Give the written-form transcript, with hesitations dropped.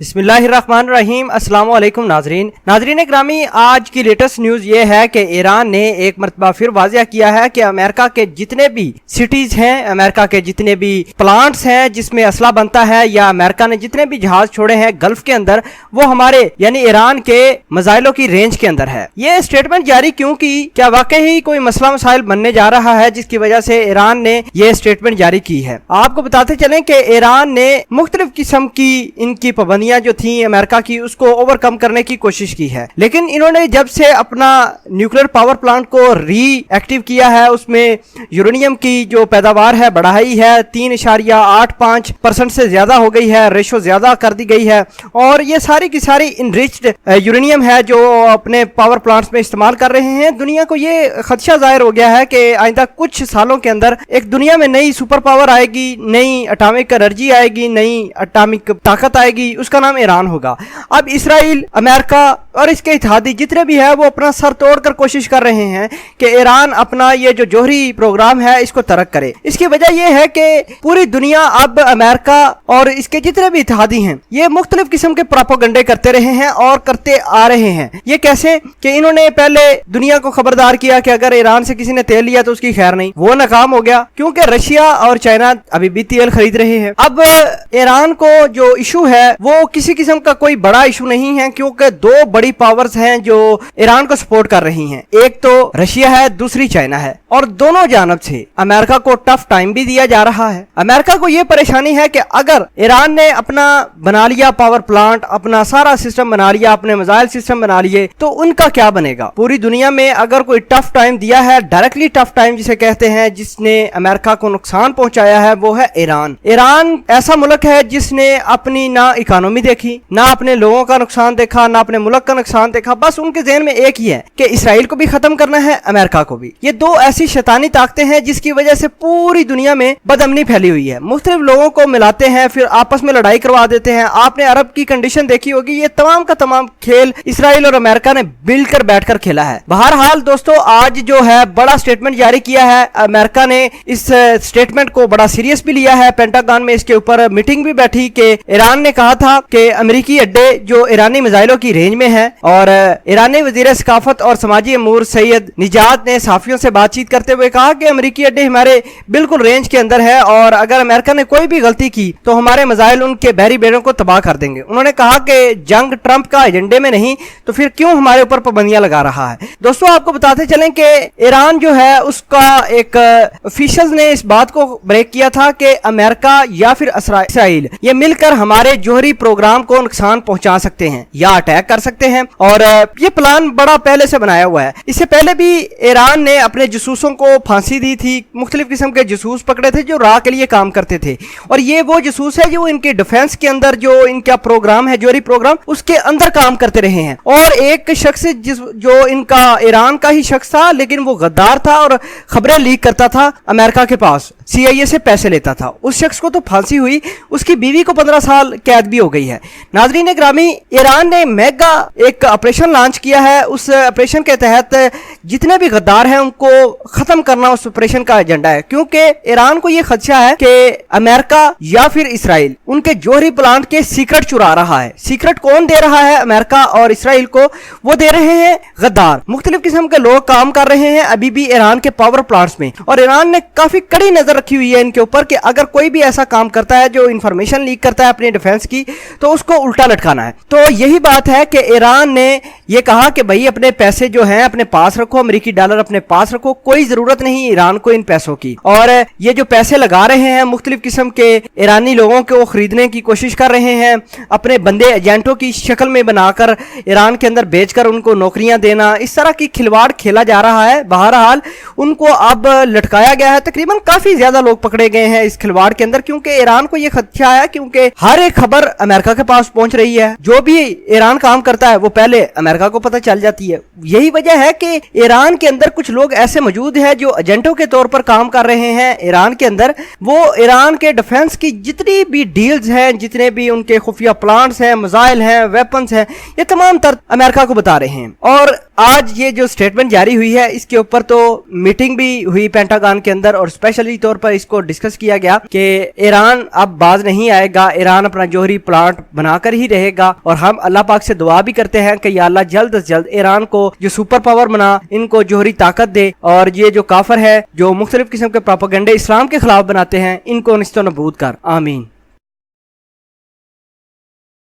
बिस्मिल्लाहिर्रहमानिर्रहीम। अस्सलाम वालेकुम नाजरीन ग्रामी, आज की लेटेस्ट न्यूज ये है कि ईरान ने एक मरतबा फिर वाज़िया किया है कि अमेरिका के जितने भी सिटीज हैं, अमेरिका के जितने भी प्लांट्स हैं जिसमें असला बनता है, या अमेरिका ने जितने भी जहाज छोड़े हैं गल्फ के अंदर, वो हमारे यानी ईरान के मिसाइलों की रेंज के अंदर है। ये स्टेटमेंट जारी क्यों की? क्या वाकई ही कोई मसला मसाइल बनने जा रहा है जिसकी वजह से ईरान ने ये स्टेटमेंट जारी की है? आपको बताते चलें कि ईरान ने मुख्तलिफ किस्म की इनकी पाबंदियां जो थी अमेरिका की, उसको ओवरकम करने की कोशिश की है, लेकिन इन्होंने जब से अपना न्यूक्लियर पावर प्लांट को रीएक्टिव किया है, उसमें यूरेनियम की जो पैदावार है बढ़ाई है, 3.85% से ज्यादा हो गई है, रेशो ज्यादा कर दी गई है, और ये सारी की सारी इनरिच्ड यूरेनियम है जो अपने पावर प्लांट्स में इस्तेमाल कर रहे हैं। दुनिया को ये खदशा जाहिर हो गया है कि आइंदा कुछ सालों के अंदर एक दुनिया में नई सुपर पावर आएगी, नई एटॉमिक एनर्जी आएगी, नई एटॉमिक ताकत आएगी, उसका नाम ईरान होगा। अब इसराइल, अमेरिका और इसके इत्तेहादी जितने भी है वो अपना सर तोड़कर कोशिश कर रहे हैं कि ईरान अपना ये जो जोहरी प्रोग्राम है इसको तरक करे। इसकी वजह यह है कि पूरी दुनिया अब अमेरिका और इसके जितने भी इत्तेहादी हैं ये मुख्तलिफ किस्म के प्रोपेगेंडे करते रहे हैं और करते आ रहे हैं। ये कैसे कि इन्होंने पहले दुनिया को खबरदार किया कि अगर ईरान से किसी ने तेल लिया तो उसकी खैर नहीं, वो नाकाम हो गया क्योंकि रशिया और चाइना अभी भी तेल खरीद रहे हैं। अब ईरान को जो इशू है वो किसी किस्म का कोई बड़ा इशू नहीं है, क्योंकि दो बड़ी पावर्स हैं जो ईरान को सपोर्ट कर रही हैं। एक तो रशिया है, दूसरी चाइना है, और दोनों जानब से अमेरिका को टफ टाइम भी दिया जा रहा है। अमेरिका को यह परेशानी है कि अगर ईरान ने अपना बना लिया पावर प्लांट, अपना सारा सिस्टम बना लिया, अपने मिसाइल सिस्टम बना लिए, तो उनका क्या बनेगा? पूरी दुनिया में अगर कोई टफ टाइम दिया है, डायरेक्टली टफ टाइम जिसे कहते हैं, जिसने अमेरिका को नुकसान पहुंचाया है, वो है ईरान। ईरान ऐसा मुल्क है जिसने अपनी ना इकोनॉमी देखी, ना अपने लोगों का नुकसान देखा, ना अपने मुल्क का नुकसान देखा, बस उनके ज़हन में एक ही है कि इसराइल को भी खत्म करना है, अमेरिका को भी। ये दो ऐसी शैतानी ताकतें हैं जिसकी वजह से पूरी दुनिया में बदअमनी फैली हुई है। मुख्तलिफ लोगों को मिलाते हैं, फिर आपस में लड़ाई करवा देते हैं। आपने अरब की कंडीशन देखी होगी, ये तमाम का तमाम खेल इसराइल और अमेरिका ने मिलकर बैठकर खेला है। बहरहाल दोस्तों, आज जो है बड़ा स्टेटमेंट जारी किया है अमेरिका ने। इस स्टेटमेंट को बड़ा सीरियस भी लिया है। पेंटागन में इसके ऊपर मीटिंग भी बैठी कि ईरान ने कहा था कि अमेरिकी अड्डे जो ईरानी मिसाइलों की रेंज में है, और ईरानी वजीर सकाफत और समाजी अमूर सैयद निजात ने साफियों से बातचीत करते हुए कहा कि अमेरिकी अड्डे हमारे बिल्कुल रेंज के अंदर है, और अगर अमेरिका ने कोई भी गलती की तो हमारे मिसाइल उनके बहरी बेड़ों को तबाह कर देंगे। उन्होंने कहा कि जंग ट्रंप का एजेंडे में नहीं, तो फिर क्यों हमारे ऊपर पाबंदियां लगा रहा है? दोस्तों, आपको बताते चलें कि ईरान जो है उसका एक ऑफिशियल्स ने इस बात को ब्रेक किया था कि अमेरिका या फिर इसराइल ये मिलकर हमारे जोहरी प्रोग्राम को नुकसान पहुंचा सकते हैं या अटैक कर सकते हैं, और ये प्लान बड़ा पहले से बनाया हुआ है। इससे पहले भी ईरान ने अपने जसूसों को फांसी दी थी, मुख्तलिफ किस्म के जसूस पकड़े थे जो राह के लिए काम करते थे, और ये वो जसूस है जो इनके डिफेंस के अंदर जो इनका प्रोग्राम है, जोहरी प्रोग्राम, उसके अंदर काम करते रहे हैं। और एक शख्स जो इनका ईरान का ही शख्स था, लेकिन वो गद्दार था और खबरें लीक करता था अमेरिका के पास, CIA से पैसे लेता था। उस शख्स को तो फांसी हुई, उसकी बीवी को 15 साल कैद भी हो गई है। नाजरीन ग्रामी, ईरान ने मेगा एक ऑपरेशन लॉन्च किया है। उस ऑपरेशन के तहत जितने भी गद्दार हैं उनको खत्म करना उस ऑपरेशन का एजेंडा है, क्योंकि ईरान को यह खदशा है कि अमेरिका या फिर इसराइल उनके जोहरी प्लांट के सीक्रेट चुरा रहा है। सीक्रेट कौन दे रहा है अमेरिका और इसराइल को? वो दे रहे हैं गद्दार। मुख्तलिफ किस्म के लोग काम कर रहे हैं अभी भी ईरान के पावर प्लांट्स में, और ईरान ने काफी कड़ी नजर रखी हुई है इनके ऊपर कि अगर कोई भी ऐसा काम करता है जो इंफॉर्मेशन लीक करता है अपने डिफेंस की, तो उसको उल्टा लटकाना है। तो यही बात है कि ईरान ने यह कहा कि भाई अपने पैसे जो हैं अपने पास रखो, अमेरिकी डॉलर अपने पास रखो, कोई जरूरत नहीं ईरान को इन पैसों की। और ये जो पैसे लगा रहे हैं मुख्तलिफ किस्म के ईरानी लोगों को खरीदने की कोशिश कर रहे हैं, अपने बंदे एजेंटों की शक्ल में बनाकर ईरान के अंदर बेचकर उनको नौकरियां देना, इस तरह की खिलवाड़ खेला जा रहा है। बहरहाल उनको अब लटकाया गया है। तकरीबन काफी ज्यादा लोग पकड़े गए हैं इस खिलवाड़ के अंदर, क्योंकि ईरान को यह खदशा है, क्योंकि हर एक खबर अमेरिका के पास पहुंच रही है। जो भी ईरान काम करता है वो पहले अमेरिका को पता चल जाती है। यही वजह है कि ईरान के अंदर कुछ लोग ऐसे मौजूद हैं जो एजेंटों के तौर पर काम कर रहे हैं ईरान के अंदर। वो ईरान के डिफेंस की जितनी भी डील्स हैं, जितने भी उनके खुफिया प्लांट्स हैं, मिसाइल हैं, वेपन्स हैं, ये तमाम तर अमेरिका को बता रहे हैं। और آج یہ جو سٹیٹمنٹ جاری ہوئی ہے اس کے اوپر تو میٹنگ بھی ہوئی پینٹاگان کے اندر اور اسپیشلی طور پر اس کو ڈسکس کیا گیا کہ ایران اب باز نہیں آئے گا، ایران اپنا جوہری پلانٹ بنا کر ہی رہے گا، اور ہم اللہ پاک سے دعا بھی کرتے ہیں کہ یا اللہ جلد از جلد ایران کو جو سپر پاور بنا، ان کو جوہری طاقت دے، اور یہ جو کافر ہے جو مختلف قسم کے پروپیگنڈے اسلام کے خلاف بناتے ہیں ان کو نیست و نابود کر، آمین۔